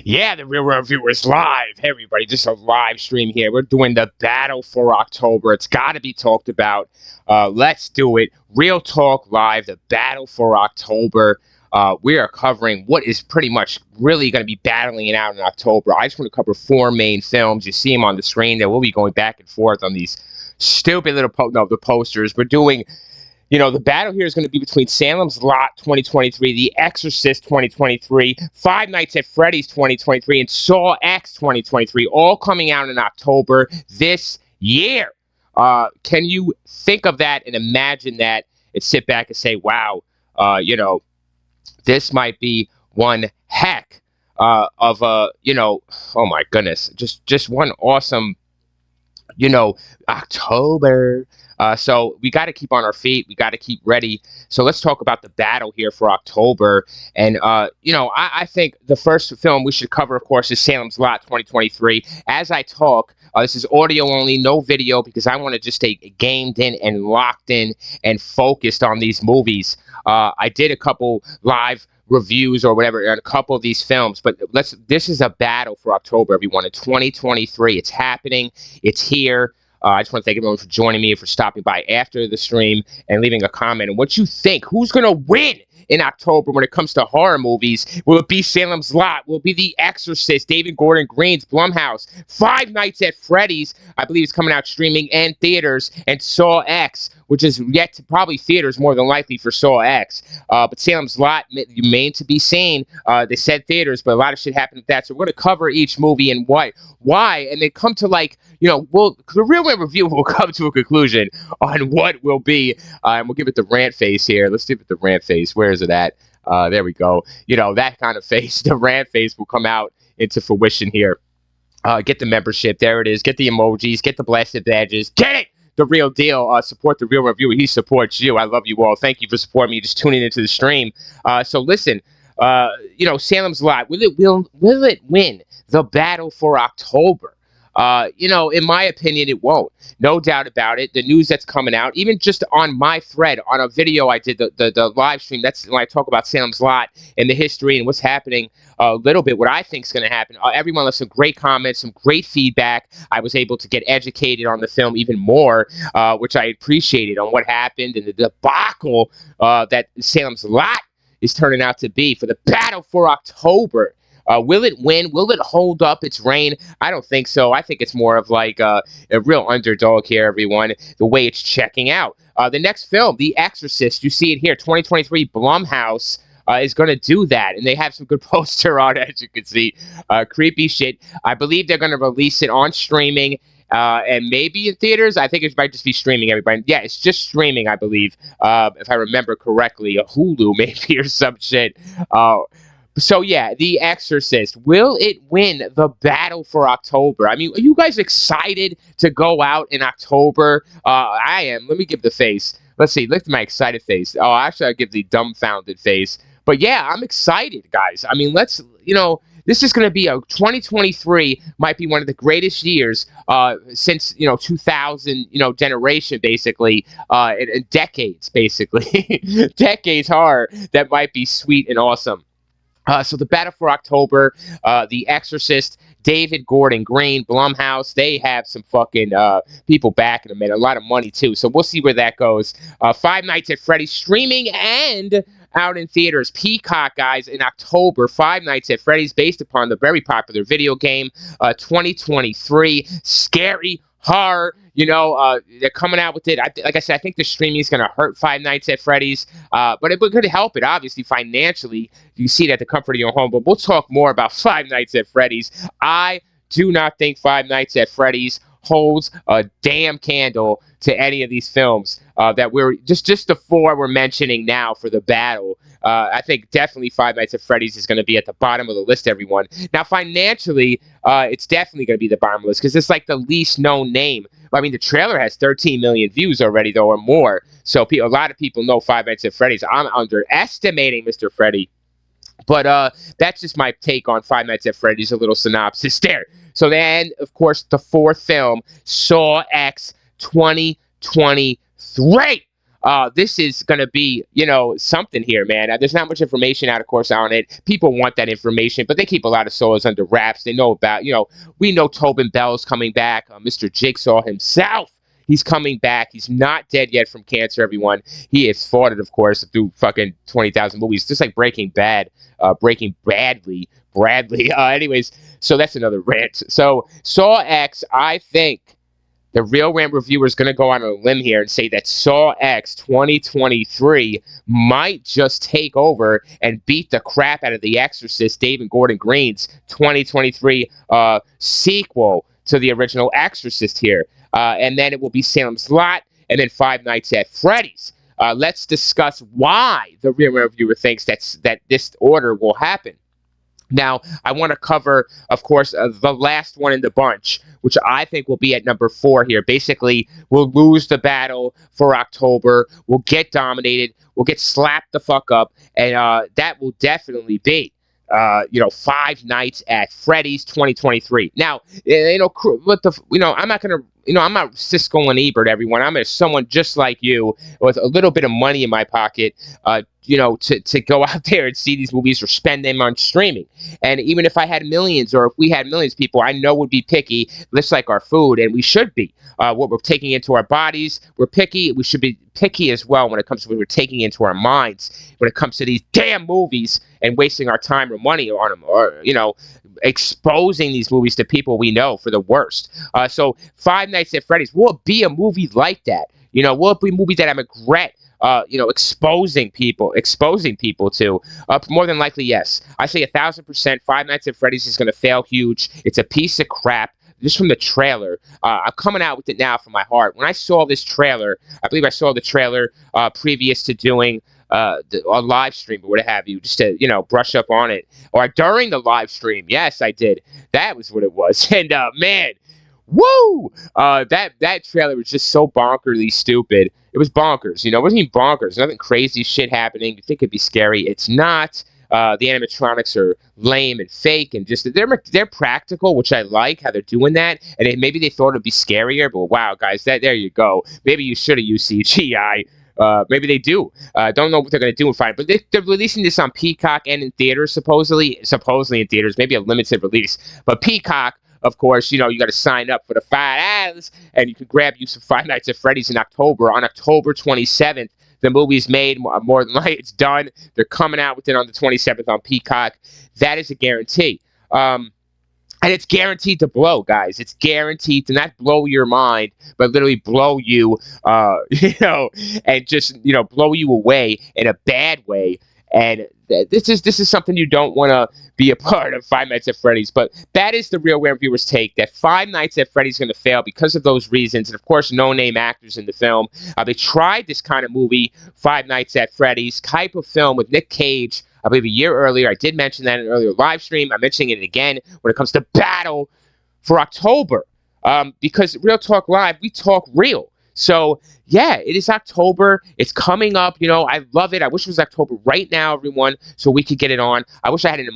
Yeah, the Real Reviewers live. Hey, everybody, just a live stream here. We're doing the battle for October. It's got to be talked about. Let's do it. Real Talk Live, the battle for October. We are covering what is pretty much really going to be battling it out in October. I just want to cover four main films. You see them on the screen. There we'll be going back and forth on these stupid little the posters. We're doing. The battle here is going to be between Salem's Lot 2023, The Exorcist 2023, Five Nights at Freddy's 2023, and Saw X 2023, all coming out in October this year. Can you think of that and imagine that and sit back and say, wow, this might be one heck of a, oh my goodness, just one awesome, October. So we got to keep on our feet. We got to keep ready. So let's talk about the battle here for October. And, I think the first film we should cover, of course, is Salem's Lot 2023. As I talk, this is audio only, no video, because I want to just stay gamed in and locked in and focused on these movies. I did a couple live reviews or whatever on a couple of these films, but this is a battle for October, everyone. In 2023, it's happening. It's here. I just want to thank everyone for joining me, for stopping by after the stream and leaving a comment. And what you think, who's going to win in October when it comes to horror movies? Will it be Salem's Lot? Will it be The Exorcist, David Gordon Green's Blumhouse, Five Nights at Freddy's, I believe it's coming out streaming and theaters, and Saw X, which is yet to probably theaters more than likely for Saw X. But Salem's Lot remained to be seen. They said theaters, but a lot of shit happened with that. So we're going to cover each movie and why, and then come to the real review will come to a conclusion on what will be, and we'll give it the rant face here. Let's give it the rant face. Where is it at? There we go. That kind of face, the rant face will come out into fruition here. Get the membership. There it is. Get the emojis. Get the blasted badges. Get it! The real deal. Support the real reviewer. He supports you. I love you all. Thank you for supporting me. Just tuning into the stream. So listen, Salem's Lot. Will it win the battle for October? In my opinion, it won't. No doubt about it. The news that's coming out, even just on my thread, on a video I did, the live stream, that's when I talk about Salem's Lot and the history and what's happening a little bit, what I think is going to happen. Everyone left some great comments, some great feedback. I was able to get educated on the film even more, which I appreciated, on what happened and the debacle that Salem's Lot is turning out to be for the battle for October. Will it win? Will it hold up its reign? I don't think so. I think it's more of like a real underdog here, everyone, the way it's checking out. The next film, The Exorcist, you see it here, 2023 Blumhouse is going to do that. And they have some good poster art, as you can see. Creepy shit. I believe they're going to release it on streaming. And maybe in theaters. I think it might just be streaming, everybody. Yeah, it's just streaming, I believe, if I remember correctly. A Hulu, maybe, or some shit. So, yeah, The Exorcist. Will it win the battle for October? I mean, are you guys excited to go out in October? I am. Let me give the face. Let's see. Look at my excited face. Oh, actually, I'll give the dumbfounded face. But, yeah, I'm excited, guys. I mean, this is going to be 2023 might be one of the greatest years since, 2000, generation, basically, in decades, basically. Decades horror that might be sweet and awesome. So the battle for October, The Exorcist, David Gordon Green, Blumhouse, they have some fucking people backing them, and a lot of money too. So we'll see where that goes. Five Nights at Freddy's streaming and out in theaters. Peacock, guys, in October. Five Nights at Freddy's, based upon the very popular video game, 2023. Scary horror. They're coming out with it. Like I said, I think the streaming is going to hurt Five Nights at Freddy's, but it could help it, obviously, financially. You see it at the comfort of your home, but we'll talk more about Five Nights at Freddy's. I do not think Five Nights at Freddy's holds a damn candle to any of these films that we're just the four we're mentioning now for the battle. I think definitely Five Nights at Freddy's is going to be at the bottom of the list, everyone. Now, financially, it's definitely going to be the bottom of the list because it's like the least known name. I mean, the trailer has 13 million views already, though, or more. So a lot of people know Five Nights at Freddy's. I'm underestimating Mr. Freddy. But that's just my take on Five Nights at Freddy's, a little synopsis there. So then, of course, the fourth film, Saw X 2023. this is going to be, something here, man. There's not much information out, of course, on it. People want that information, but they keep a lot of solos under wraps. They know about, we know Tobin Bell's coming back. Mr. Jigsaw himself, he's coming back. He's not dead yet from cancer, everyone. He has fought it, of course, through fucking 20,000 movies, just like Breaking Bad, Breaking Badly, Bradley. Anyways, so that's another rant. So Saw X, I think the Real Rant reviewer is going to go on a limb here and say that Saw X 2023 might just take over and beat the crap out of The Exorcist, David Gordon Green's 2023 sequel to the original Exorcist here. And then it will be Salem's Lot, and then Five Nights at Freddy's. Let's discuss why the Real Rant reviewer thinks that this order will happen. Now, I want to cover, of course, the last one in the bunch, which I think will be at number 4 here. Basically, we'll lose the battle for October. We'll get dominated. We'll get slapped the fuck up. And that will definitely be, Five Nights at Freddy's 2023. Now, I'm not going to, I'm not Siskel and Ebert, everyone. I'm someone just like you with a little bit of money in my pocket, to go out there and see these movies or spend them on streaming. And even if I had millions, or if we had millions of people, I know would be picky, just like our food, and we should be. What we're taking into our bodies, we're picky. We should be picky as well when it comes to what we're taking into our minds, when it comes to these damn movies and wasting our time or money on them, or, exposing these movies to people we know for the worst. So Five Nights at Freddy's, will it be a movie like that? Will it be a movie that I regret exposing people to? More than likely, yes. I say 1,000%. Five Nights at Freddy's is going to fail huge. It's a piece of crap. Just from the trailer, I'm coming out with it now from my heart. When I saw this trailer, I believe I saw the trailer previous to doing a live stream or what have you, just to brush up on it, or during the live stream. Yes, I did. That was what it was. And man, woo! That trailer was just so bonkerly stupid. It was bonkers. It wasn't even bonkers. Nothing crazy shit happening. You think it'd be scary? It's not. The animatronics are lame and fake, and just they're practical, which I like how they're doing that. And maybe they thought it'd be scarier, but wow, guys, there you go. Maybe you should have used CGI. Maybe they do. Don't know what they're going to do in five, but they're releasing this on Peacock and in theaters, supposedly in theaters, maybe a limited release. But Peacock, of course, you got to sign up for the $5, and you can grab you some Five Nights at Freddy's in October. On October 27th, the movie's made, more than likely it's done. They're coming out with it on the 27th on Peacock. That is a guarantee. And it's guaranteed to blow, guys. It's guaranteed to not blow your mind, but literally blow you, and just, blow you away in a bad way. And this is something you don't want to be a part of, Five Nights at Freddy's. But that is the Real Rant viewer's take, that Five Nights at Freddy's is going to fail because of those reasons. And, of course, no-name actors in the film. They tried this kind of movie, Five Nights at Freddy's, type of film with Nick Cage, I believe a year earlier. I did mention that in an earlier live stream. I'm mentioning it again when it comes to Battle for October. Because Real Talk Live, we talk real. So, yeah, it is October. It's coming up. I love it. I wish it was October right now, everyone, so we could get it on. I wish I had an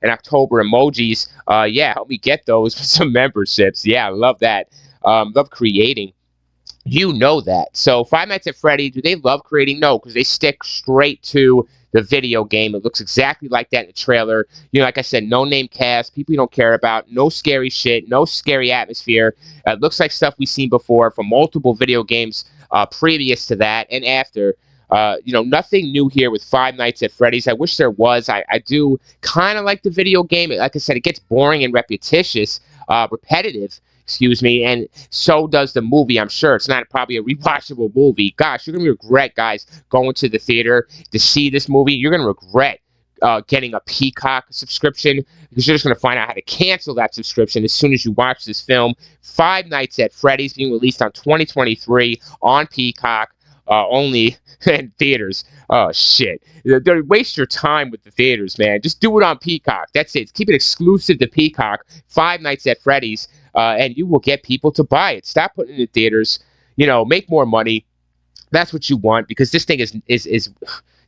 October emojis. Yeah, help me get those for some memberships. Yeah, I love that. Love creating. You know that. So Five Nights at Freddy, do they love creating? No, because they stick straight to the video game. It looks exactly like that in the trailer. Like I said, no-name cast, people you don't care about, no scary shit, no scary atmosphere. It looks like stuff we've seen before from multiple video games previous to that and after. Nothing new here with Five Nights at Freddy's. I wish there was. I do kind of like the video game. Like I said, it gets boring and repetitious, repetitive. Excuse me, and so does the movie. I'm sure it's not probably a rewatchable movie. Gosh, you're gonna regret, guys, going to the theater to see this movie. You're gonna regret getting a Peacock subscription, because you're just gonna find out how to cancel that subscription as soon as you watch this film. Five Nights at Freddy's being released on 2023 on Peacock. Only in theaters. Oh, shit. Waste your time with the theaters, man. Just do it on Peacock. That's it. Keep it exclusive to Peacock. Five Nights at Freddy's, and you will get people to buy it. Stop putting it in theaters. Make more money. That's what you want, because this thing is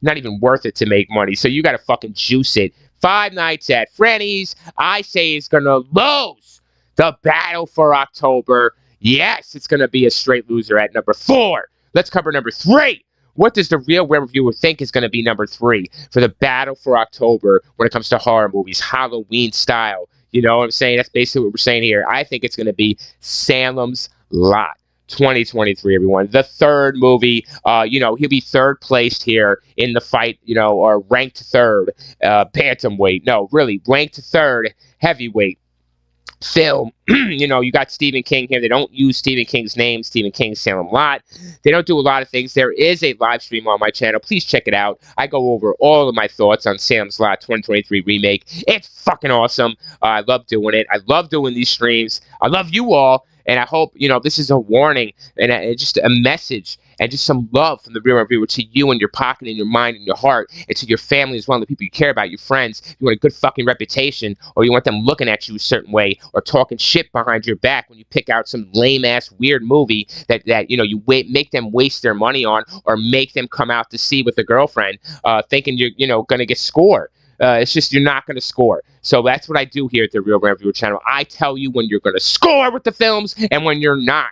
not even worth it to make money. So you got to fucking juice it. Five Nights at Freddy's, I say, is going to lose the battle for October. Yes, it's going to be a straight loser at number 4. Let's cover number 3. What does the real reviewer think is going to be number 3 for the battle for October when it comes to horror movies, Halloween style? You know what I'm saying? That's basically what we're saying here. I think it's going to be Salem's Lot. 2023, everyone. The third movie, he'll be third placed here in the fight, or ranked third, bantamweight. No, really, ranked third heavyweight film. You got Stephen King here. They don't use Stephen King's name, Stephen King's Salem Lot. They don't do a lot of things. There is a live stream on my channel. Please check it out. I go over all of my thoughts on Salem's Lot 2023 remake. It's fucking awesome. I love doing it. I love doing these streams. I love you all. And I hope, this is a warning and just a message and just some love from the real reviewer to you and your pocket and your mind and your heart and to your family as well, and the people you care about, your friends. You want a good fucking reputation, or you want them looking at you a certain way or talking shit behind your back when you pick out some lame-ass weird movie that make them waste their money on, or make them come out to see with a girlfriend thinking you're going to get score. It's just you're not going to score. So that's what I do here at the Real Rant Reviewer channel. I tell you when you're going to score with the films and when you're not.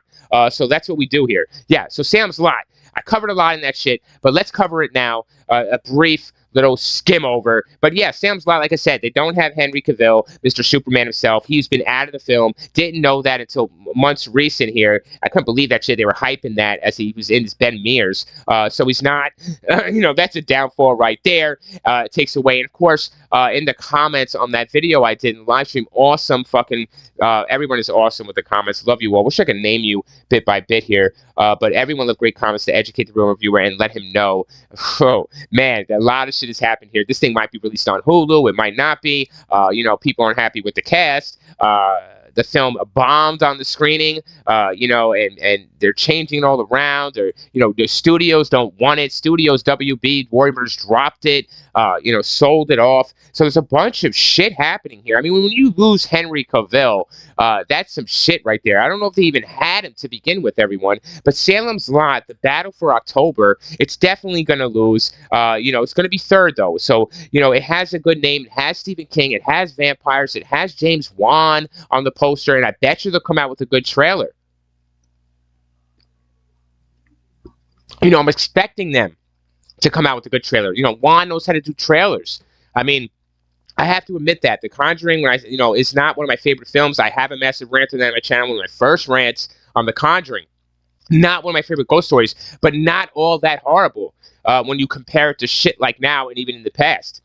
So that's what we do here. Yeah, so Sam's Lot. I covered a lot in that shit, but let's cover it now. A brief little skim over. But yeah, Sam's Lot, like I said, they don't have Henry Cavill, Mr. Superman himself. He's been out of the film. Didn't know that until months recent here. I couldn't believe that shit. They were hyping that as he was in his Ben Mears. So he's not, that's a downfall right there. It takes away. And of course, in the comments on that video I did in the live stream, awesome fucking, everyone is awesome with the comments. Love you all. Wish I could name you bit by bit here. But everyone left great comments to educate the real reviewer and let him know. Oh, man, a lot of shit has happened here. This thing might be released on Hulu. It might not be. People aren't happy with the cast. The film bombed on the screening, and they're changing it all around. Or, the studios don't want it. Studios WB, Warner Brothers dropped it, sold it off. So there's a bunch of shit happening here. I mean, when you lose Henry Cavill, that's some shit right there. I don't know if they even had him to begin with, everyone. But Salem's Lot, the battle for October, it's definitely going to lose. It's going to be third, though. So, it has a good name. It has Stephen King. It has vampires. It has James Wan on the poster. And I bet you they'll come out with a good trailer. I'm expecting them to come out with a good trailer. Wan knows how to do trailers. I mean, I have to admit that The Conjuring, is not one of my favorite films. I have a massive rant on that on my channel. One of my first rants on The Conjuring. Not one of my favorite ghost stories, but not all that horrible when you compare it to shit like now and even in the past.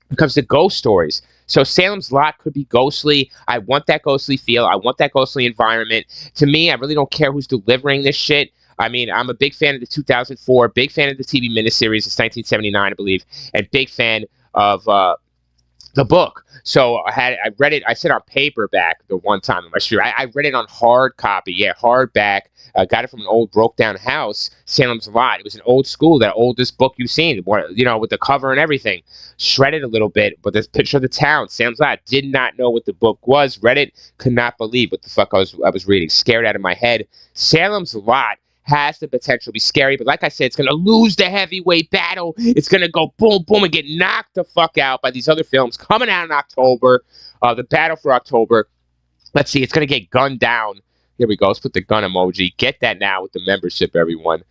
When it comes to ghost stories. So Salem's Lot could be ghostly. I want that ghostly feel. I want that ghostly environment. To me, I really don't care who's delivering this shit. I mean, I'm a big fan of the 2004, big fan of the TV miniseries. It's 1979, I believe, and big fan of the book. So I read it. I said on paperback the one time in my stream. I read it on hard copy. Yeah, hardback. Got it from an old broke down house, Salem's Lot. It was an old school, that oldest book you've seen, with the cover and everything. Shredded a little bit, but this picture of the town, Salem's Lot. Did not know what the book was. Read it, could not believe what the fuck I was reading. Scared out of my head. Salem's Lot has the potential to be scary, but like I said, it's going to lose the heavyweight battle. It's going to go boom, boom, and get knocked the fuck out by these other films coming out in October. The battle for October. Let's see, it's going to get gunned down. Here we go. Let's put the gun emoji. Get that now with the membership, everyone.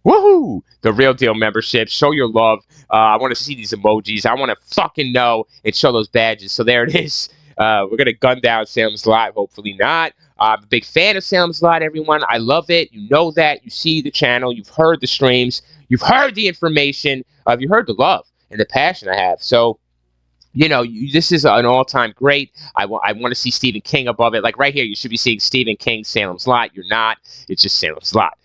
Woohoo! The Real Deal membership. Show your love. I want to see these emojis. I want to fucking know and show those badges. So there it is. We're going to gun down Salem's Lot. Hopefully not. I'm a big fan of Salem's Lot, everyone. I love it. You know that. You see the channel. You've heard the streams. You've heard the information. You've heard the love and the passion I have. So, this is an all-time great. I want to see Stephen King above it. Like right here, you should be seeing Stephen King, Salem's Lot. You're not. It's just Salem's Lot.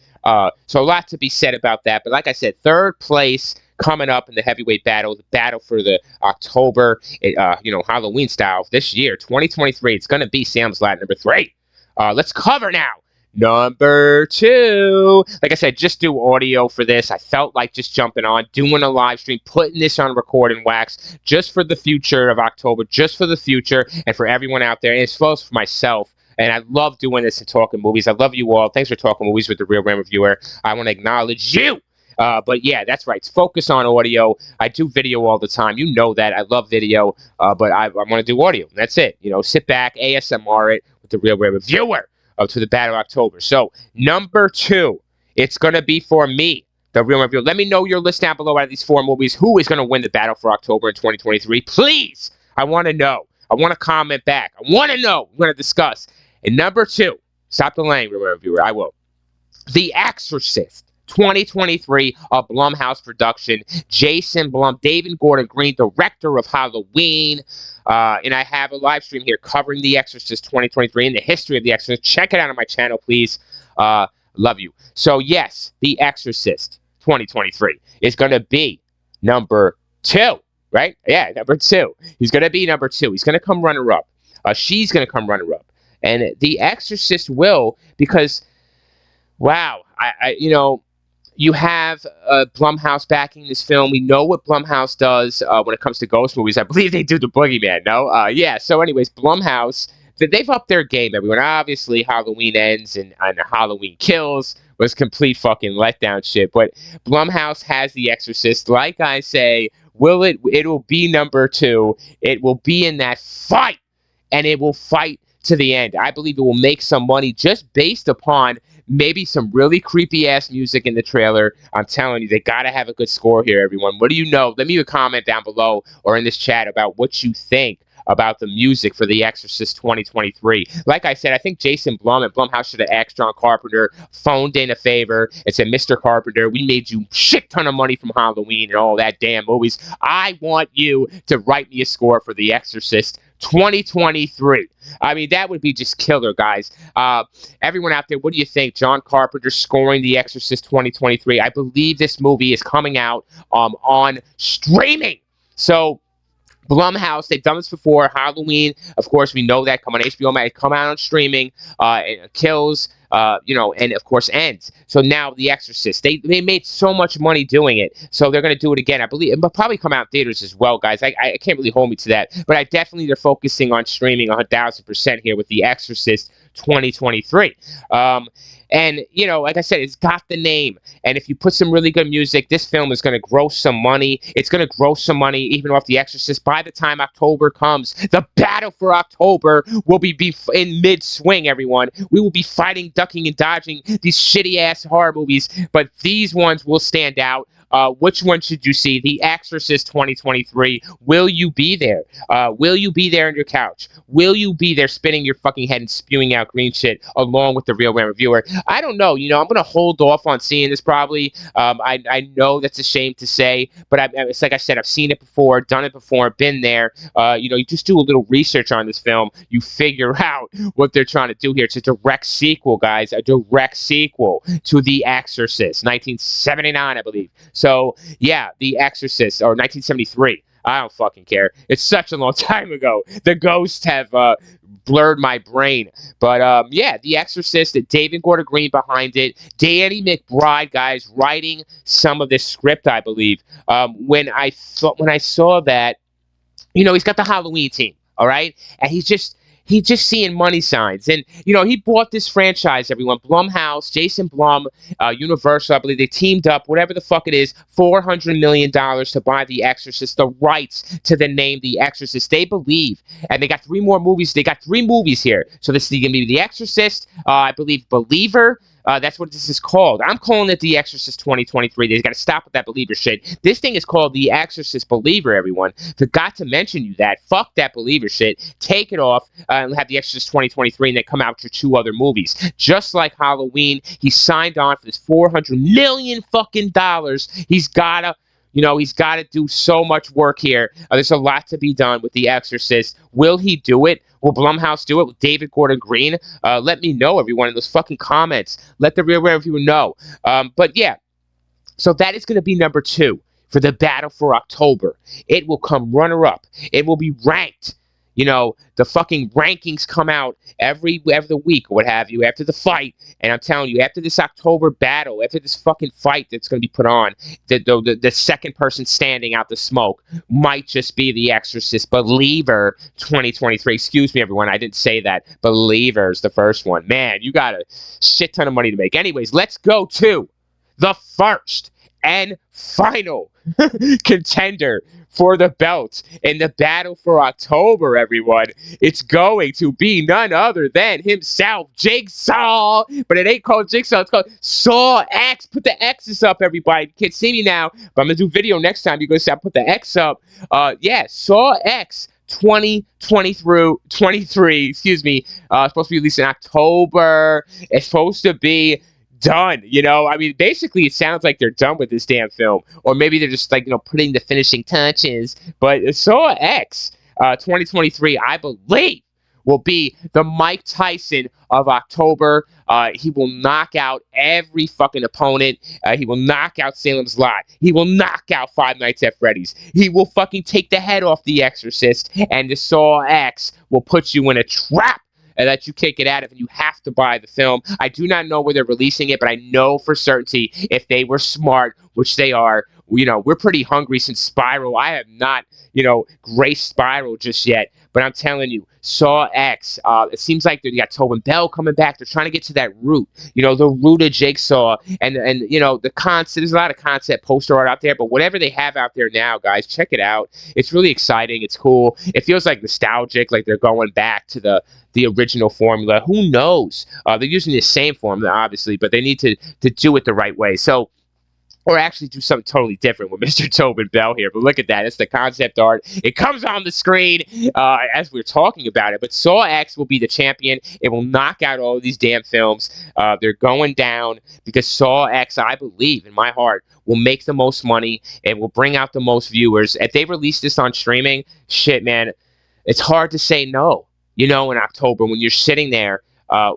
So a lot to be said about that. But like I said, third place coming up in the heavyweight battle, the battle for the October, Halloween style this year, 2023. It's going to be Salem's Lot number 3. Let's cover now. Number 2. Like I said, just do audio for this. I felt like just jumping on, doing a live stream, putting this on recording wax, just for the future of October, just for the future, and for everyone out there, and as well as for myself. And I love doing this and talking movies. I love you all. Thanks for talking movies with the Real Rant Reviewer. I want to acknowledge you. But yeah, that's right. It's focus on audio. I do video all the time. You know that. I love video, but I want to do audio. That's it. Sit back, ASMR it with the Real Rant Reviewer to the battle of October. So number 2 It's going to be for me, the real review. Let me know your list down below out of these 4 movies. Who is going to win the battle for October in 2023? Please, I want to know. I want to comment back. I want to know. We're going to discuss. And number 2, stop delaying, real reviewer. I will. The Exorcist 2023, a Blumhouse production. Jason Blum, David Gordon Green, director of Halloween. And I have a live stream here covering The Exorcist 2023 and the history of The Exorcist. Check it out on my channel, please. Love you. So, yes, The Exorcist 2023 is going to be number 2, right? Yeah, number 2. He's going to be number 2. He's going to come runner-up. She's going to come runner-up. And The Exorcist will, because, wow, you have Blumhouse backing this film. We know what Blumhouse does when it comes to ghost movies. I believe they do The Boogeyman, no? Yeah, so anyways, Blumhouse, they've upped their game, everyone. Obviously, Halloween Ends and Halloween Kills was complete fucking letdown shit. But Blumhouse has The Exorcist. Like I say, it'll be number 2. It will be in that fight, and it will fight to the end. I believe it will make some money just based upon maybe some really creepy-ass music in the trailer. I'm telling you, they gotta have a good score here, everyone. What do you know? Let me comment down below or in this chat about what you think about the music for The Exorcist 2023. Like I said, I think Jason Blum and Blumhouse should have asked John Carpenter, phoned in a favor, and said, Mr. Carpenter, we made you shit ton of money from Halloween and all that damn movies. I want you to write me a score for The Exorcist 2023. I mean, that would be just killer, guys. Everyone out there, what do you think? John Carpenter scoring The Exorcist 2023. I believe this movie is coming out on streaming. So, Blumhouse, they've done this before. Halloween, of course, we know that. Come on HBO Max, come out on streaming. Kills, and of course Ends. So now The Exorcist, they made so much money doing it, so they're going to do it again. I believe it'll probably come out in theaters as well, guys. I can't really hold me to that, but I definitely they're focusing on streaming 1,000% here with The Exorcist 2023. And, like I said, it's got the name. And if you put some really good music, this film is going to gross some money. It's going to gross some money even off The Exorcist. By the time October comes, the battle for October will be in mid-swing, everyone. We will be fighting, ducking, and dodging these shitty-ass horror movies. But these ones will stand out. Which one should you see? The Exorcist 2023. Will you be there? Will you be there on your couch? Will you be there spinning your fucking head and spewing out green shit along with the Real Rant Reviewer? I don't know. I'm going to hold off on seeing this probably. I know that's a shame to say, but it's like I said, I've seen it before, done it before, been there. You just do a little research on this film. You figure out what they're trying to do here. It's a direct sequel, guys. A direct sequel to The Exorcist, 1979, I believe. So, yeah, The Exorcist, or 1973. I don't fucking care. It's such a long time ago. The ghosts have blurred my brain. But, yeah, The Exorcist, David Gordon Green behind it. Danny McBride, guys, writing some of this script, I believe. When I saw that, he's got the Halloween team, all right? And he's just seeing money signs. And, he bought this franchise, everyone. Blumhouse, Jason Blum, Universal, I believe they teamed up, whatever the fuck it is, $400 million to buy The Exorcist, the rights to the name The Exorcist. They believe, and they got 3 more movies. They got 3 movies here. So this is going to be The Exorcist, I believe Believer. That's what this is called. I'm calling it The Exorcist 2023. They got to stop with that Believer shit. This thing is called The Exorcist Believer, everyone. Forgot to mention you that. Fuck that Believer shit. Take it off and have The Exorcist 2023 and then come out with your 2 other movies. Just like Halloween, he signed on for this $400 million fucking dollars. He's gotta do so much work here. There's a lot to be done with The Exorcist. Will he do it? Will Blumhouse do it with David Gordon Green? Let me know, everyone, in those fucking comments. Let the Real Rant Reviewer know. But yeah, so that is going to be number 2 for the battle for October. It will come runner-up. It will be ranked. The fucking rankings come out every week or what have you after the fight. And I'm telling you, after this October battle, after this fucking fight that's going to be put on, the second person standing out the smoke might just be The Exorcist Believer 2023. Excuse me, everyone. I didn't say that. Believer's the first one. Man, you got a shit ton of money to make. Anyways, let's go to the first and final contender for the belt in the battle for October, everyone. It's going to be none other than himself, Jigsaw. But it ain't called Jigsaw, it's called Saw X. Put the X's up, everybody. You can't see me now, but I'm going to do video next time. You're going to say, I put the X up. Yeah, Saw X 2020 through 23, excuse me. Supposed to be released in October. It's supposed to be done. I mean, basically, it sounds like they're done with this damn film, or maybe they're just like putting the finishing touches. But Saw X 2023, I believe, will be the Mike Tyson of October. He will knock out every fucking opponent. He will knock out Salem's Lot. He will knock out Five Nights at Freddy's. He will fucking take the head off The Exorcist, and the Saw X will put you in a trap that you can't get out of, and you have to buy the film. I do not know where they're releasing it, but I know for certainty if they were smart, which they are, we're pretty hungry since Spiral. I have not, graced Spiral just yet, but I'm telling you, Saw X, it seems like they got Tobin Bell coming back. They're trying to get to that root, the root of Jigsaw, and the concept. There's a lot of concept poster art out there, but whatever they have out there now, guys, check it out. It's really exciting. It's cool. It feels like nostalgic, like they're going back to the original formula. Who knows? They're using the same formula, obviously, but they need to do it the right way. So, or actually do something totally different with Mr. Tobin Bell here. But look at that. It's the concept art. It comes on the screen as we're talking about it. But Saw X will be the champion. It will knock out all of these damn films. They're going down because Saw X, I believe, in my heart, will make the most money. It will bring out the most viewers. If they release this on streaming, shit, man, it's hard to say no. In October, when you're sitting there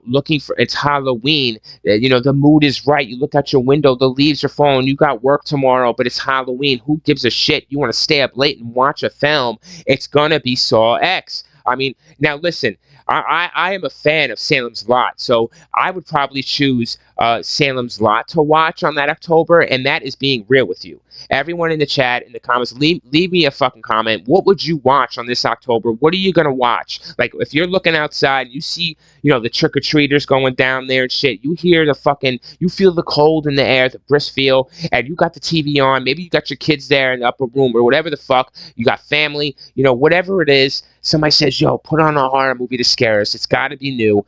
looking for, it's Halloween, the mood is right. You look out your window, the leaves are falling, you got work tomorrow, but it's Halloween. Who gives a shit? You want to stay up late and watch a film, it's gonna be Saw X. I mean, now listen, I am a fan of Salem's Lot, so I would probably choose Salem's Lot to watch on that October, and that is being real with you. Everyone in the chat, in the comments, leave me a fucking comment. What would you watch on this October? What are you gonna watch? Like, if you're looking outside, you see, the trick-or-treaters going down there and shit, you hear you feel the cold in the air, the brisk feel, and you got the TV on, maybe you got your kids there in the upper room, or whatever the fuck, you got family, whatever it is, somebody says, yo, put on a horror movie to scare us, it's gotta be new.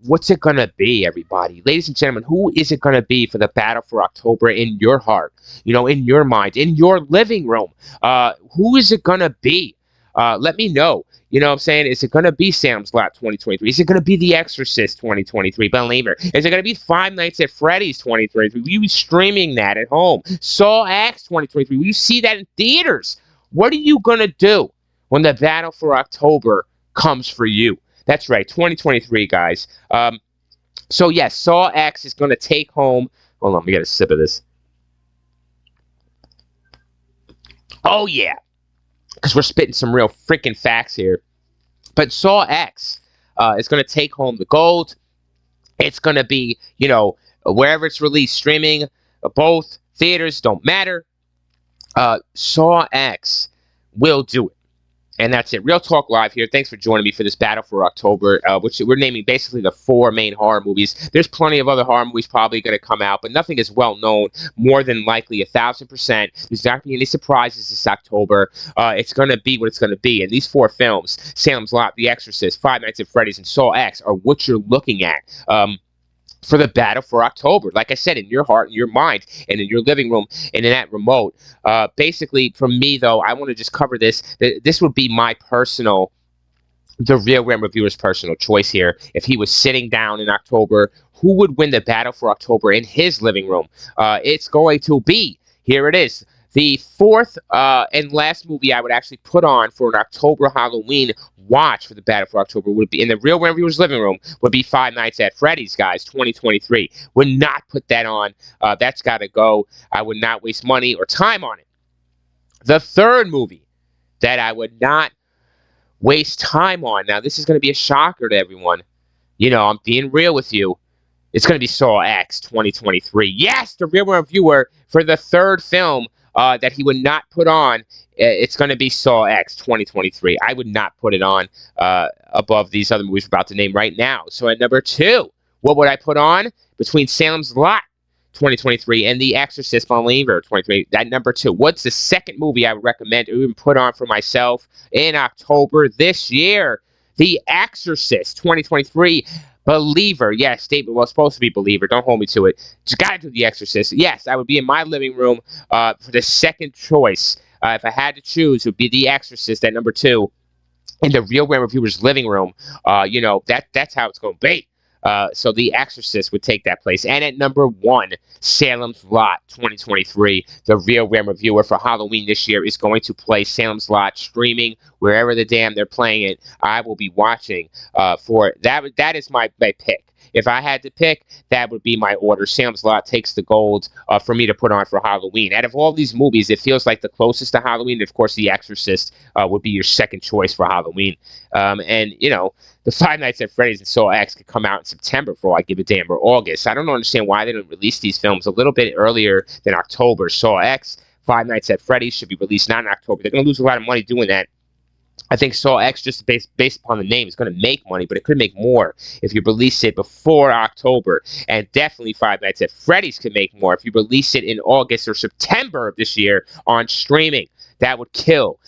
What's it gonna be, everybody? Ladies and gentlemen, who is it gonna be for the battle for October in your heart, in your mind, in your living room? Who is it gonna be? Let me know. You know what I'm saying? Is it going to be Salem's Lot 2023? Is it going to be The Exorcist 2023? Believer. Is it going to be Five Nights at Freddy's 2023? Will you be streaming that at home? Saw X 2023? Will you see that in theaters? What are you going to do when the battle for October comes for you? That's right, 2023, guys. So, yes, Saw X is going to take home... Hold on, let me get a sip of this. Oh, yeah. Because we're spitting some real freaking facts here. But Saw X is going to take home the gold. It's going to be, wherever it's released, streaming, both, theaters, don't matter. Saw X will do it. And that's it. Real Talk Live here. Thanks for joining me for this battle for October, which we're naming basically the 4 main horror movies. There's plenty of other horror movies probably going to come out, but nothing is well known. More than likely, 1,000%. There's not going to be any surprises this October. It's going to be what it's going to be. And these 4 films, Salem's Lot, The Exorcist, Five Nights at Freddy's, and Saw X, are what you're looking at. For the battle for October. Like I said, in your heart, in your mind, and in your living room, and in that remote. Basically, for me, though, I want to just cover this. This would be my personal, the Real Rant Reviewer's personal choice here. If he was sitting down in October, who would win the battle for October in his living room? It's going to be, here it is, the 4th and last movie I would actually put on for an October Halloween watch for the battle for October would be in the Real Rant Reviewer's living room would be Five Nights at Freddy's, guys, 2023. Would not put that on. That's got to go. I would not waste money or time on it. The 3rd movie that I would not waste time on. Now, this is going to be a shocker to everyone. I'm being real with you. It's going to be Saw X 2023. Yes, the Real Rant Reviewer for the 3rd film that he would not put on. It's going to be Saw X 2023. I would not put it on above these other movies we're about to name right now. So at number 2, what would I put on? Between Salem's Lot 2023, and The Exorcist Believer 2023 at number 2. What's the second movie I would recommend or even put on for myself in October this year? The Exorcist 2023 Believer. Yes, statement was supposed to be Believer. Don't hold me to it. Just gotta do The Exorcist. Yes, I would be in my living room for the second choice. If I had to choose, it would be The Exorcist at number 2 in the Real Rant Reviewer's living room. That's how it's going to be. So The Exorcist would take that place. And at number 1, Salem's Lot 2023. The Real Rant Reviewer for Halloween this year is going to play Salem's Lot streaming wherever the damn they're playing it. I will be watching for that. That is my pick. If I had to pick, that would be my order. Salem's Lot takes the gold for me to put on for Halloween. Out of all these movies, it feels like the closest to Halloween. Of course, The Exorcist would be your second choice for Halloween. The Five Nights at Freddy's and Saw X could come out in September for all I give a damn, or August. I don't understand why they didn't release these films a little bit earlier than October. Saw X, Five Nights at Freddy's should be released not in October. They're going to lose a lot of money doing that. I think Saw X, just based upon the name, is going to make money, but it could make more if you release it before October. And definitely Five Nights at Freddy's could make more if you release it in August or September of this year on streaming. That would kill.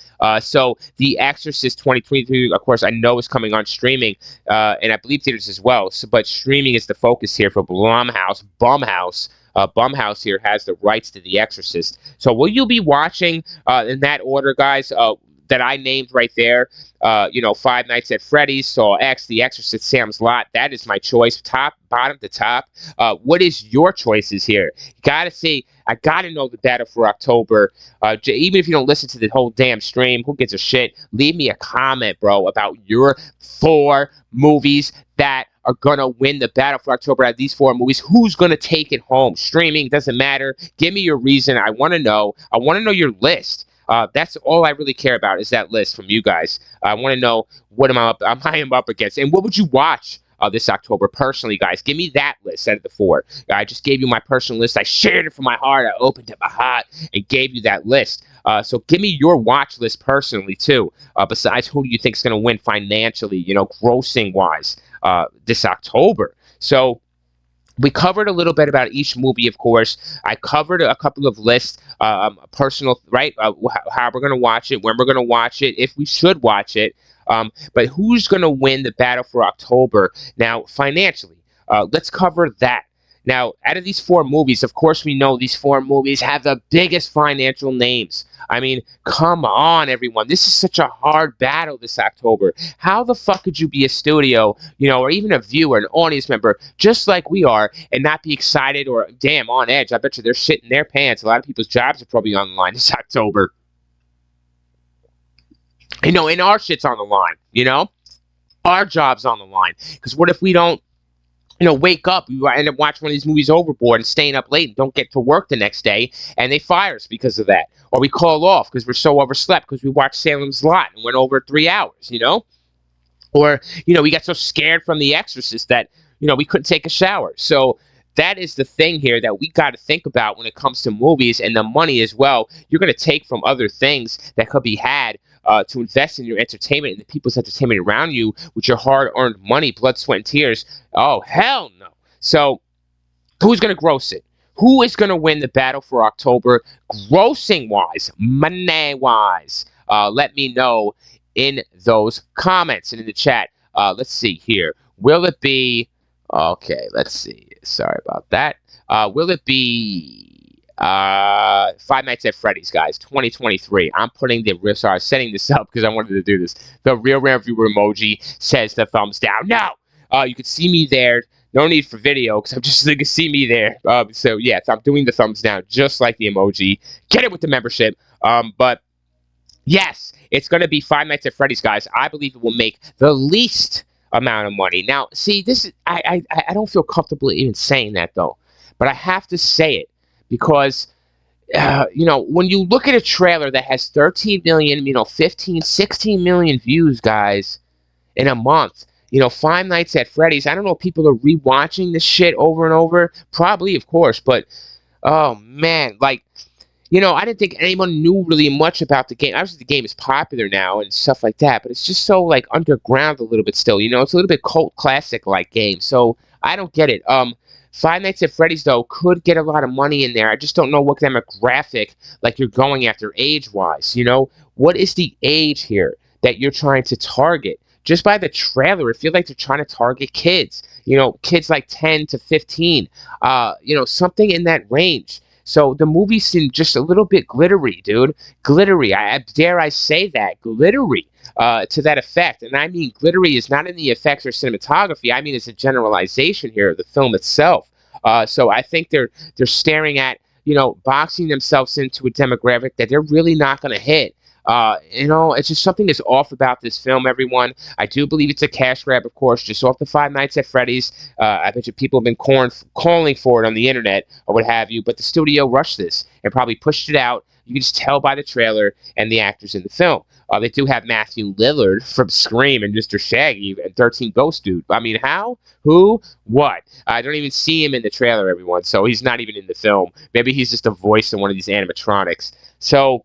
So The Exorcist 2023, of course, I know is coming on streaming, and I believe theaters as well. But streaming is the focus here for Blumhouse. Blumhouse here has the rights to The Exorcist. So will you be watching in that order, guys? That I named right there, Five Nights at Freddy's, Saw X, The Exorcist, Sam's Lot. That is my choice, top, bottom to top. What is your choices here? I gotta know the data for October. Even if you don't listen to the whole damn stream, who gives a shit? Leave me a comment, bro, about your 4 movies that are gonna win the battle for October. Out of these 4 movies, who's gonna take it home? Streaming, doesn't matter. Give me your reason. I want to know. I want to know your list. That's all I really care about, is that list from you guys. I want to know what I am up against, and what would you watch this October personally, guys? Give me that list out of the 4. I just gave you my personal list. I shared it from my heart. I opened up my heart and gave you that list. So give me your watch list personally too. Besides, who do you think is going to win financially, grossing wise, this October? So we covered a little bit about each movie, of course. I covered a couple of lists, personal, right? How we're going to watch it, when we're going to watch it, if we should watch it. But who's going to win the battle for October? Now, financially, let's cover that. Now, out of these 4 movies, of course, we know these 4 movies have the biggest financial names. I mean, come on, everyone. This is such a hard battle this October. How the fuck could you be a studio, or even a viewer, an audience member, just like we are, and not be excited or, damn, on edge? I bet you they're shitting their pants. A lot of people's jobs are probably on the line this October. And our shit's on the line, Our job's on the line. Because what if we don't, wake up, we end up watching one of these movies overboard and staying up late and don't get to work the next day, and they fire us because of that. Or we call off because we're so overslept because we watched Salem's Lot and went over 3 hours, Or, we got so scared from The Exorcist that, we couldn't take a shower. So that is the thing here that we got to think about when it comes to movies, and the money as well. You're going to take from other things that could be had to invest in your entertainment and the people's entertainment around you with your hard-earned money, blood, sweat, and tears. Oh, hell no. So who's going to gross it? Who is going to win the battle for October, grossing-wise, money-wise? Let me know in those comments and in the chat. Let's see here. Will it be... Okay, let's see. Sorry about that. Will it be... Five Nights at Freddy's, guys, 2023. I'm putting setting this up because I wanted to do this. The Real Rant Viewer emoji says the thumbs down. No! You can see me there. No need for video because I'm just you can see me there. So yes, I'm doing the thumbs down just like the emoji. Get it with the membership. But yes, it's going to be Five Nights at Freddy's, guys. I believe it will make the least amount of money. Now, see, this is I don't feel comfortable even saying that though, but I have to say it. Because, when you look at a trailer that has 13 million, 15, 16 million views, guys, in a month, Five Nights at Freddy's, I don't know if people are rewatching this shit over and over. Probably, of course, but, oh, man, like, I didn't think anyone knew really much about the game. Obviously, the game is popular now and stuff like that, but it's just so, like, underground a little bit still, It's a little bit cult classic-like game, so I don't get it. Five Nights at Freddy's, though, could get a lot of money in there. I just don't know what demographic like you're going after age-wise. What is the age here that you're trying to target? Just by the trailer, it feels like they're trying to target kids. Kids like 10 to 15. Something in that range. So the movie seemed just a little bit glittery, dude. Glittery. I dare I say that, glittery. To that effect. And I mean glittery is not in the effects or cinematography. I mean it's a generalization here of the film itself. So I think they're staring at, boxing themselves into a demographic that they're really not going to hit. It's just something that's off about this film, everyone. I do believe it's a cash grab, of course, just off the Five Nights at Freddy's. I bet you people have been calling for it on the internet or what have you, but the studio rushed this and probably pushed it out. You can just tell by the trailer and the actors in the film. They do have Matthew Lillard from Scream and Mr. Shaggy and 13 Ghost Dude. I mean, how? Who? What? I don't even see him in the trailer, everyone, so he's not even in the film. Maybe he's just a voice in one of these animatronics. So,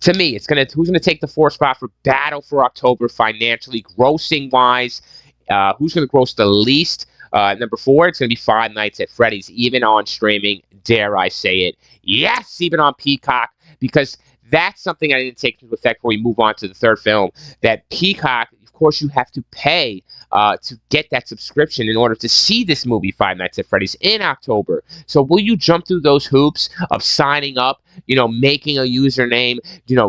to me, who's gonna take the fourth spot for Battle for October financially, grossing wise? Who's gonna gross the least? Number 4, it's gonna be Five Nights at Freddy's, even on streaming. Dare I say it? Yes, even on Peacock, because that's something I didn't take into effect before we move on to the third film. That Peacock, of course, you have to pay to get that subscription in order to see this movie, Five Nights at Freddy's, in October. So will you jump through those hoops of signing up, making a username,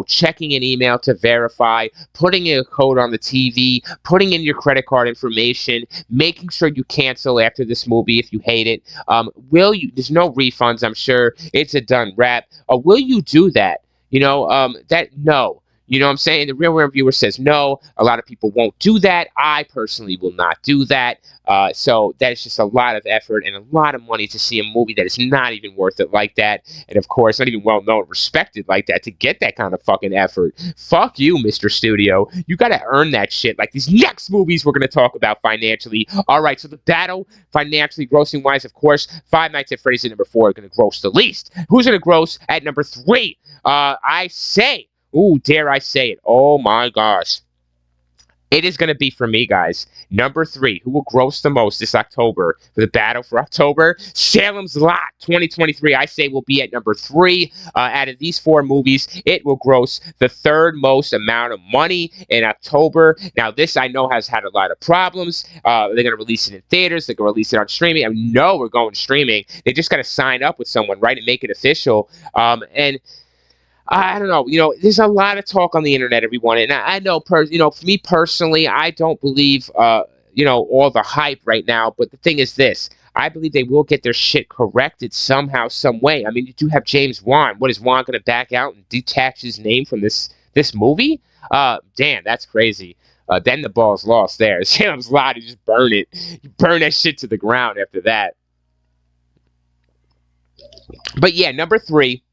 checking an email to verify, putting in a code on the TV, putting in your credit card information, making sure you cancel after this movie if you hate it? Will you? There's no refunds, I'm sure. It's a done wrap. Will you do that? No. You know what I'm saying? The real reviewer says no. A lot of people won't do that. I personally will not do that. So that is just a lot of effort and a lot of money to see a movie that is not even worth it like that. And of course, not even well known, respected like that to get that kind of fucking effort. Fuck you, Mr. Studio. You got to earn that shit like these next movies we're going to talk about financially. All right, so the battle financially, grossing wise, of course, Five Nights at Freddy's at number 4 are going to gross the least. Who's going to gross at number 3? I say, ooh, dare I say it? Oh my gosh. It is going to be, for me, guys, number 3, who will gross the most this October for the Battle for October? Salem's Lot 2023, I say, will be at number 3. Out of these 4 movies, it will gross the third most amount of money in October. Now, this I know has had a lot of problems. They're going to release it in theaters. They're going to release it on streaming. I know we're going streaming. They just got to sign up with someone, right, and make it official. And I don't know. There's a lot of talk on the internet, everyone, and I know, for me personally, I don't believe, all the hype right now. But the thing is this: I believe they will get their shit corrected somehow, some way. I mean, you do have James Wan. What, is Wan going to back out and detach his name from this movie? Damn, that's crazy. Then the ball's lost there. Salem's Lot, you just burn it. You burn that shit to the ground after that. But yeah, number 3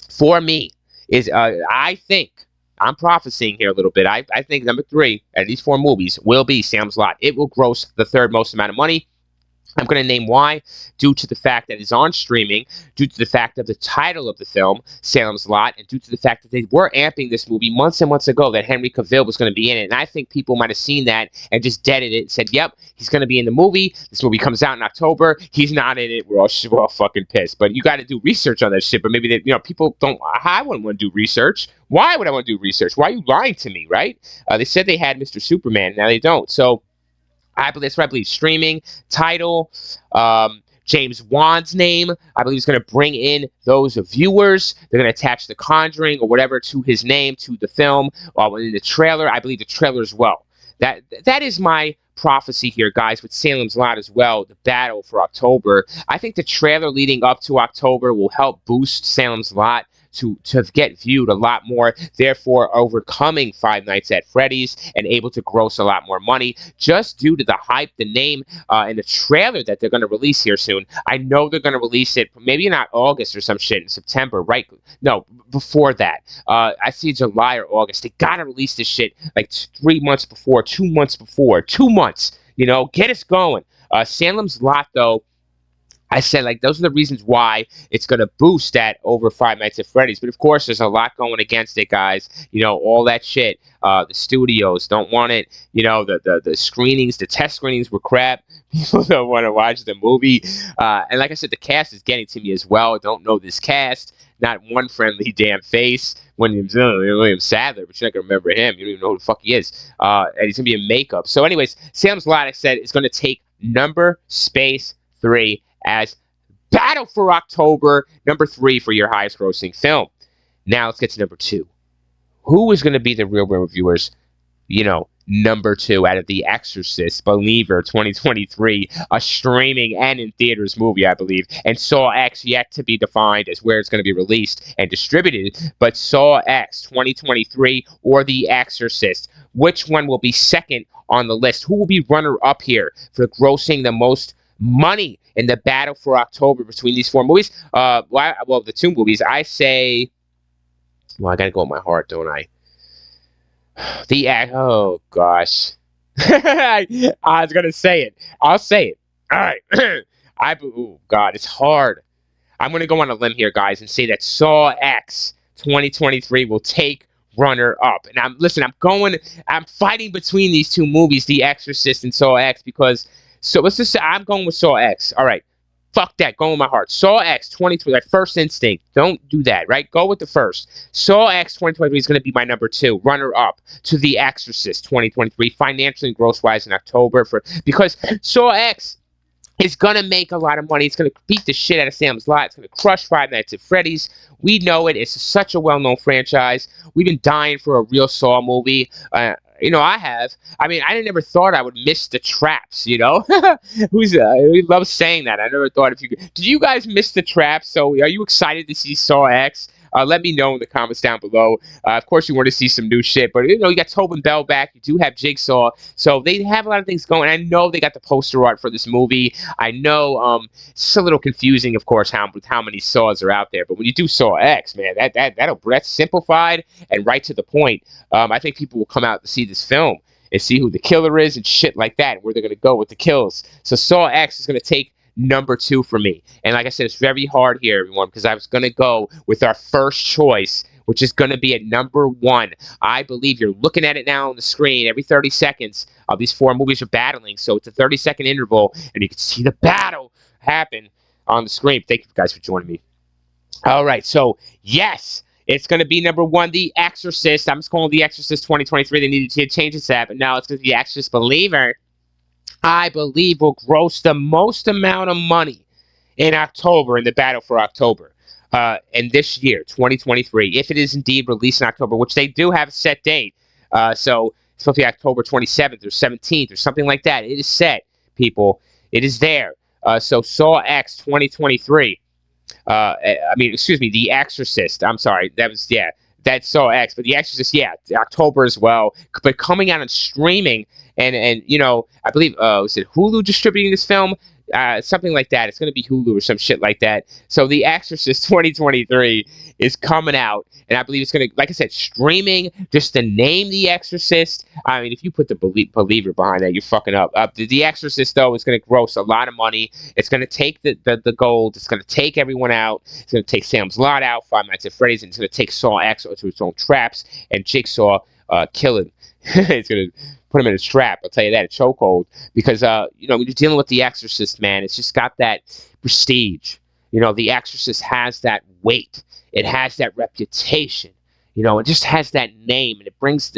for me is, I think, I'm prophesying here a little bit. I think number 3 at these 4 movies will be Salem's Lot. It will gross the third most amount of money. I'm going to name why, due to the fact that it's on streaming, due to the fact of the title of the film, Salem's Lot, and due to the fact that they were amping this movie months and months ago that Henry Cavill was going to be in it. And I think people might have seen that and just deaded it and said, yep, he's going to be in the movie. This movie comes out in October. He's not in it. We're all fucking pissed. But you got to do research on that shit. But maybe people don't. I wouldn't want to do research. Why would I want to do research? Why are you lying to me, right? They said they had Mr. Superman. Now they don't. So that's what I believe. Streaming, title, James Wan's name. I believe he's going to bring in those viewers. They're going to attach The Conjuring or whatever to his name, to the film. In the trailer, I believe the trailer as well. That is my prophecy here, guys, with Salem's Lot as well, the battle for October. I think the trailer leading up to October will help boost Salem's Lot to get viewed a lot more, therefore overcoming Five Nights at Freddy's and able to gross a lot more money just due to the hype, the name, and the trailer that they're going to release here soon. I know they're going to release it, maybe not August or some shit, in September, right? No, before that. I see July or August. They got to release this shit like 3 months before, 2 months before, 2 months, get us going. Salem's Lot, though, I said, like, those are the reasons why it's going to boost that over Five Nights at Freddy's. But of course, there's a lot going against it, guys. All that shit. The studios don't want it. The screenings, the test screenings were crap. People don't want to watch the movie. And like I said, the cast is getting to me as well. I don't know this cast. Not one friendly damn face. William Sadler, but you're not going to remember him. You don't even know who the fuck he is. And he's going to be in makeup. So anyways, Sam's Lot, I said, is going to take number space 3 as Battle for October, number 3 for your highest grossing film. Now let's get to number 2. Who is going to be the real reviewers? Number 2 out of The Exorcist, Believer 2023, a streaming and in theaters movie, I believe, and Saw X yet to be defined as where it's going to be released and distributed, but Saw X 2023 or The Exorcist, which one will be second on the list? Who will be runner up here for grossing the most money in the battle for October between these 4 movies? The 2 movies, I say, I gotta go with my heart, don't I? Oh gosh. I was gonna say it. I'll say it. All right. Oh God, it's hard. I'm gonna go on a limb here, guys, and say that Saw X 2023 will take runner up. And I'm fighting between these 2 movies, The Exorcist and Saw X, because let's just say I'm going with Saw X. All right. Fuck that. Go with my heart. Saw X 2023, like first instinct. Don't do that, right? Go with the first. Saw X 2023 is going to be my number 2, runner up to The Exorcist 2023, financially and gross wise in October, because Saw X is going to make a lot of money. It's going to beat the shit out of Sam's Lot. It's going to crush Five Nights at Freddy's. We know it. It's such a well-known franchise. We've been dying for a real Saw movie. I have. I mean, I never thought I would miss the traps, Who loves saying that? I never thought did you guys miss the traps? So are you excited to see Saw X? Let me know in the comments down below. Of course, you want to see some new shit, but you got Tobin Bell back. You do have Jigsaw, so they have a lot of things going. I know they got the poster art for this movie. I know it's a little confusing, of course, how many Saws are out there. But when you do Saw X, man, that's simplified and right to the point. I think people will come out to see this film and see who the killer is and shit like that, and where they're gonna go with the kills. So Saw X is gonna take number 2 for me. And like I said, it's very hard here, everyone, because I was going to go with our first choice, which is going to be at number 1. I believe you're looking at it now on the screen. Every 30 seconds, these 4 movies are battling, so it's a 30-second interval, and you can see the battle happen on the screen. Thank you guys for joining me. All right, so yes, it's going to be number 1, The Exorcist. I'm just calling The Exorcist 2023. They needed to change this app, but now it's going to be The Exorcist Believer. I believe will gross the most amount of money in October, in the battle for October, in this year, 2023, if it is indeed released in October, which they do have a set date. So it's supposed to be October 27th or 17th or something like that. It is set, people. It is there. So Saw X 2023. The Exorcist. I'm sorry. That's Saw X, but The Exorcist, October as well. But coming out and streaming, and I believe, was it Hulu distributing this film? Something like that. It's going to be Hulu or some shit like that. So The Exorcist 2023 is coming out, and I believe it's going to, like I said, streaming, just the name The Exorcist. I mean, if you put the believer behind that, you're fucking up. The Exorcist, though, is going to gross a lot of money. It's going to take the gold. It's going to take everyone out. It's going to take Sam's Lot out, Five Nights at Freddy's, and it's going to take Saw X to its own traps, and Jigsaw kill him. It's going to put him in a trap. I'll tell you that, a chokehold. Because, when you're dealing with The Exorcist, man, it's just got that prestige. The Exorcist has that weight. It has that reputation. It just has that name, and it brings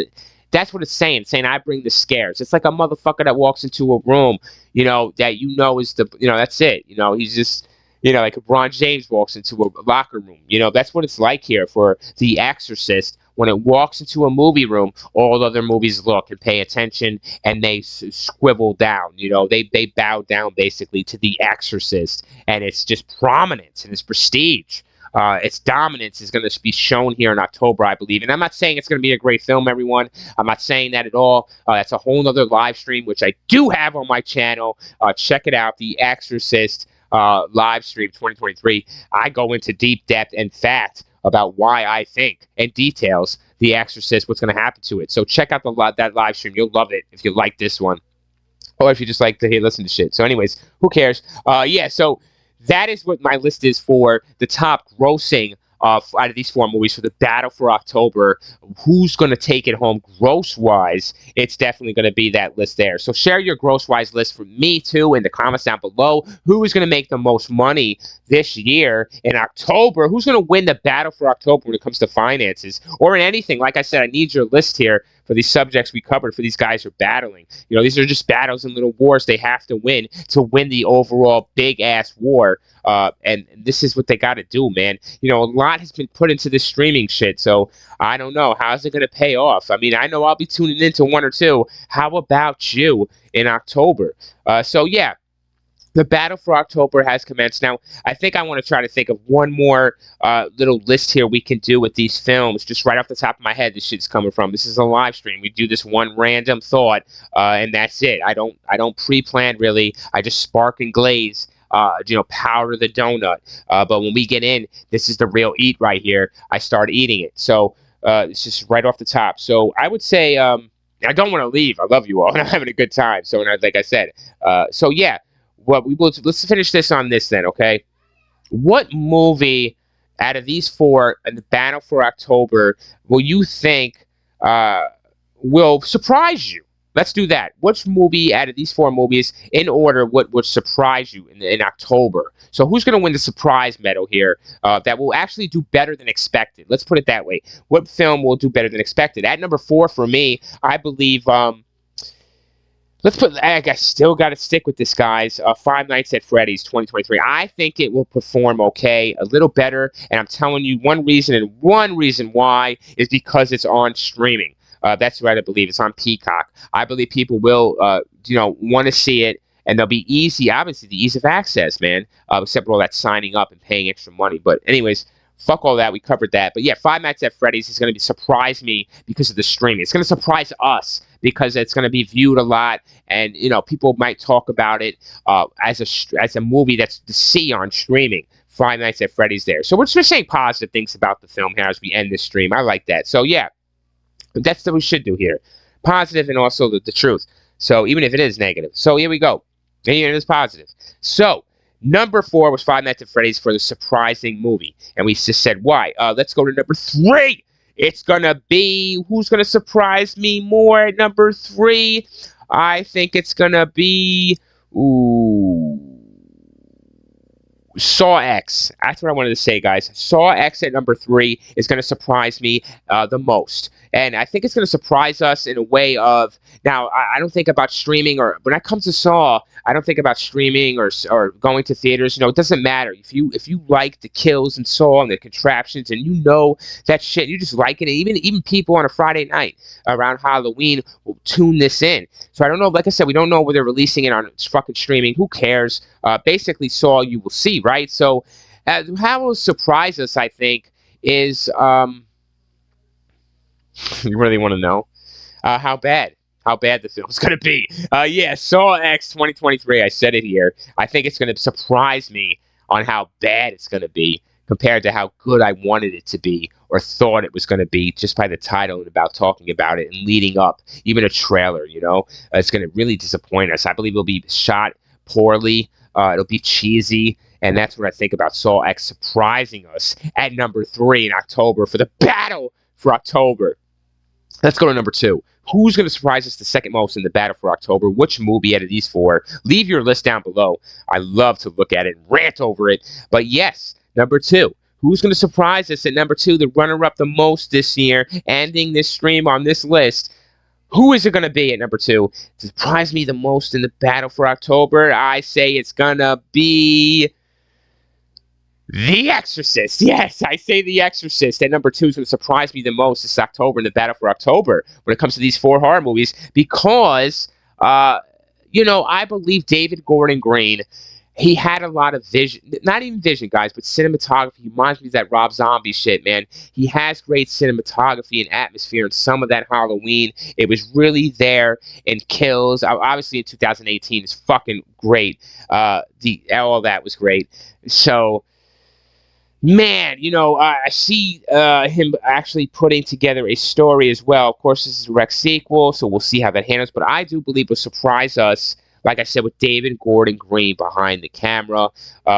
that's what it's saying. It's saying, I bring the scares. It's like a motherfucker that walks into a room, that is that's it. He's just, like LeBron James walks into a locker room. That's what it's like here for The Exorcist. When it walks into a movie room, all other movies look and pay attention, and they swivel down. They bow down basically to The Exorcist, and it's just prominence and it's prestige. Its dominance is going to be shown here in October, I believe. And I'm not saying it's going to be a great film, everyone. I'm not saying that at all. That's a whole nother live stream, which I do have on my channel. Check it out, The Exorcist live stream 2023. I go into deep depth and fact about why I think and details The Exorcist, what's going to happen to it. So check out that live stream. You'll love it if you like this one, or if you just like to listen to shit. So anyways, who cares? So that is what my list is for the top grossing out of these four movies for the battle for October. Who's going to take it home gross wise? It's definitely going to be that list there. So share your gross wise list for me too in the comments down below. Who is going to make the most money this year in October? Who's going to win the battle for October when it comes to finances or in anything? Like I said, I need your list here for these subjects we covered, for these guys who are battling. These are just battles and little wars they have to win the overall big ass war. And this is what they got to do, man. A lot has been put into this streaming shit, so I don't know. How's it going to pay off? I mean, I know I'll be tuning into one or two. How about you in October? So, yeah. The battle for October has commenced. Now, I think I want to try to think of one more little list here we can do with these films. Just right off the top of my head, this shit's coming from. This is a live stream. We do this one random thought, and that's it. I don't pre-plan really. I just spark and glaze. Powder the donut. But when we get in, this is the real eat right here. I start eating it. So it's just right off the top. So I would say I don't want to leave. I love you all, and I'm having a good time. So like I said, so yeah. Well, let's finish this on this then, okay? What movie out of these four in the battle for October will you think will surprise you? Let's do that. Which movie out of these four movies, in order, what would surprise you in October? So who's going to win the surprise medal here that will actually do better than expected? Let's put it that way. What film will do better than expected? At number 4 for me, I believe... I still got to stick with this, guys. Five Nights at Freddy's 2023. I think it will perform okay, a little better. And I'm telling you, one reason why is because it's on streaming. That's what I believe. It's on Peacock. I believe people will, want to see it, and they'll be easy. Obviously, the ease of access, man. Except for all that signing up and paying extra money. But anyways. Fuck all that. We covered that. But yeah, Five Nights at Freddy's is going to surprise me because of the streaming. It's going to surprise us because it's going to be viewed a lot, and people might talk about it as a movie that's to see on streaming. Five Nights at Freddy's there. So we're just saying positive things about the film here as we end this stream. I like that. So yeah, that's what we should do here. Positive and also the truth. So even if it is negative. So here we go. And it is positive. So. Number 4 was Five Nights at Freddy's for the surprising movie. And we just said, why? Let's go to number 3. It's going to be... Who's going to surprise me more at number 3? I think it's going to be... Saw X. That's what I wanted to say, guys. Saw X at number 3 is going to surprise me the most. And I think it's going to surprise us in a way of... Now, I don't think about streaming, or when it comes to Saw, I don't think about streaming or going to theaters. It doesn't matter. If you like the kills and Saw and the contraptions, and that shit, you just like it. Even people on a Friday night around Halloween will tune this in. So I don't know. Like I said, we don't know whether they're releasing it on fucking streaming. Who cares? Basically, Saw you will see, right? So how it will surprise us, I think, is you really want to know how bad the film's going to be. Yeah, Saw X 2023, I said it here. I think it's going to surprise me on how bad it's going to be compared to how good I wanted it to be or thought it was going to be just by the title and about talking about it and leading up, even a trailer, It's going to really disappoint us. I believe it'll be shot poorly. It'll be cheesy. And that's what I think about Saw X surprising us at number 3 in October for the battle for October. Let's go to number 2. Who's going to surprise us the second most in the battle for October? Which movie out of these 4? Leave your list down below. I love to look at it and rant over it. But yes, number 2. Who's going to surprise us at number 2, the runner-up the most this year, ending this stream on this list? Who is it going to be at number 2? To surprise me the most in the battle for October, I say it's going to be... The Exorcist. Yes, I say The Exorcist. At number 2 is going to surprise me the most this October in the battle for October when it comes to these 4 horror movies because, I believe David Gordon Green, he had a lot of vision. Not even vision, guys, but cinematography. He reminds me of that Rob Zombie shit, man. He has great cinematography and atmosphere and some of that Halloween. It was really there in Kills. Obviously, in 2018, it's fucking great. All that was great. So... Man, I see him actually putting together a story as well. Of course, this is a direct sequel, so we'll see how that handles. But I do believe will surprise us like I said, with David Gordon Green behind the camera.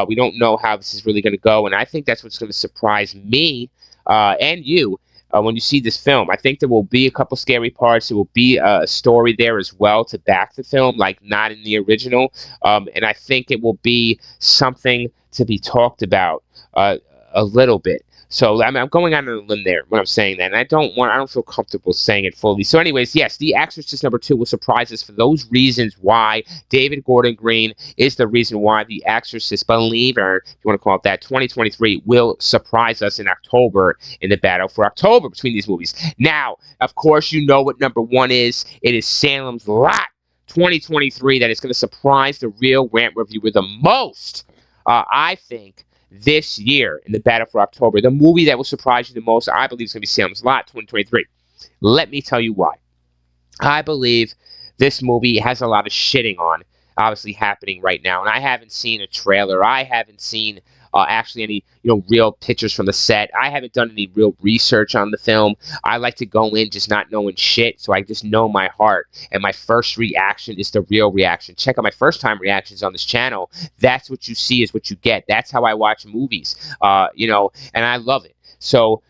We don't know how this is really going to go, and I think that's what's going to surprise me and you when you see this film. I think there will be a couple scary parts. There will be a story there as well to back the film, like not in the original. And I think it will be something to be talked about a little bit. So I mean, I'm going out on a limb there when I'm saying that, and I don't feel comfortable saying it fully. So, anyways, yes, The Exorcist #2 will surprise us for those reasons why David Gordon Green is the reason why The Exorcist Believer, if you want to call it that, 2023 will surprise us in October in the battle for October between these movies. Now, of course, you know what #1 is. It is Salem's Lot 2023 that is going to surprise the real Rant reviewer the most. I think this year in the battle for October. The movie that will surprise you the most, I believe, is going to be Salem's Lot 2023. Let me tell you why. I believe this movie has a lot of shitting on, obviously, happening right now. And I haven't seen a trailer. I haven't seen actually any real pictures from the set. I haven't done any real research on the film. I like to go in just not knowing shit, so I just know my heart. And my first reaction is the real reaction. Check out my first time reactions on this channel. That's what you see is what you get. That's how I watch movies, and I love it. So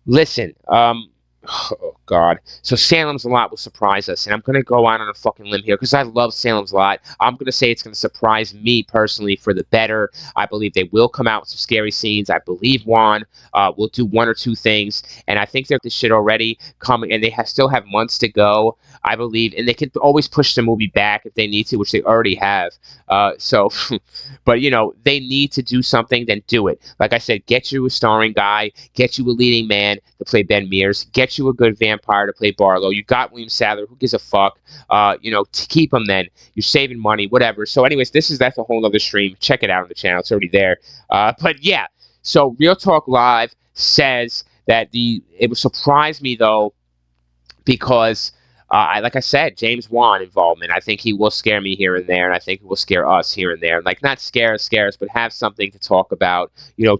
listen, oh God. So Salem's Lot will surprise us, and I'm gonna go out on a fucking limb here because I love Salem's Lot. I'm gonna say it's gonna surprise me personally for the better. I believe they will come out with some scary scenes. I believe Juan will do one or two things, and I think they're this shit already coming, and they still have months to go. I believe, and they can always push the movie back if they need to, which they already have. But they need to do something, then do it. Like I said, get you a starring guy, get you a leading man to play Ben Mears, get you a good vampire to play Barlow. You got William Sadler. Who gives a fuck? To keep him then. You're saving money, whatever. So anyways, that's a whole other stream. Check it out on the channel. It's already there. But yeah, so Real Talk Live says that it would surprise me though, because like I said, James Wan involvement. I think he will scare me here and there, and I think he will scare us here and there. Like, not scare us, but have something to talk about.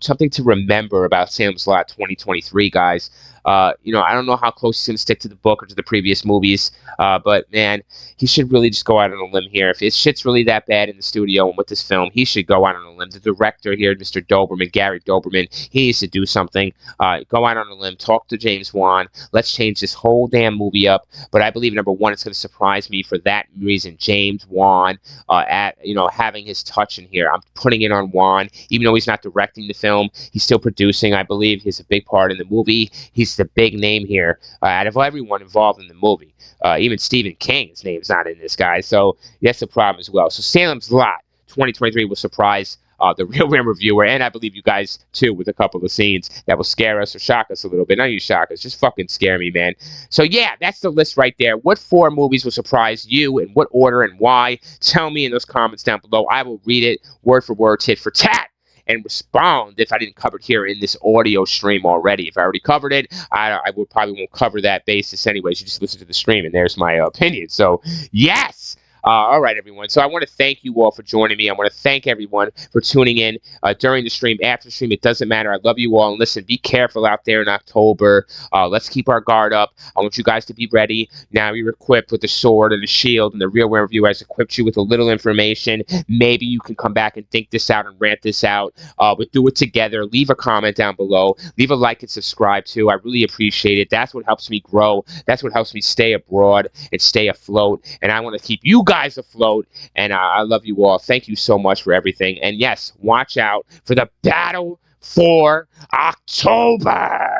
Something to remember about Salem's Lot 2023, guys. I don't know how close he's going to stick to the book or to the previous movies, but man, he should really just go out on a limb here. If his shit's really that bad in the studio and with this film, he should go out on a limb. The director here, Mr. Doberman, Gary Doberman, he needs to do something. Go out on a limb, talk to James Wan. Let's change this whole damn movie up. But I believe #1, it's going to surprise me for that reason. James Wan, having his touch in here. I'm putting it on Wan, even though he's not directing the film. He's still producing. I believe he's a big part in the movie. He's the big name here out of everyone involved in the movie. Even Stephen King's name's not in this, guy. So that's a problem as well. So Salem's Lot 2023 will surprise the Real Ram reviewer, and I believe you guys too, with a couple of scenes that will scare us or shock us a little bit. Not you shock us, just fucking scare me, man. So yeah, that's the list right there. What 4 movies will surprise you, in what order and why? Tell me in those comments down below. I will read it word for word, tit for tat, and respond if I didn't cover it here in this audio stream already. If I already covered it, I would probably won't cover that basis anyways. You just listen to the stream, and there's my opinion. So yes. All right, everyone. So I want to thank you all for joining me. I want to thank everyone for tuning in during the stream, after the stream. It doesn't matter. I love you all. And listen, be careful out there in October. Let's keep our guard up. I want you guys to be ready. Now you're equipped with the sword and the shield, and the Real Rare Review has equipped you with a little information. Maybe you can come back and think this out and rant this out. But do it together. Leave a comment down below. Leave a like and subscribe too. I really appreciate it. That's what helps me grow. That's what helps me stay abroad and stay afloat. And I want to keep you guys afloat, and I love you all. Thank you so much for everything, and yes, watch out for the battle for October.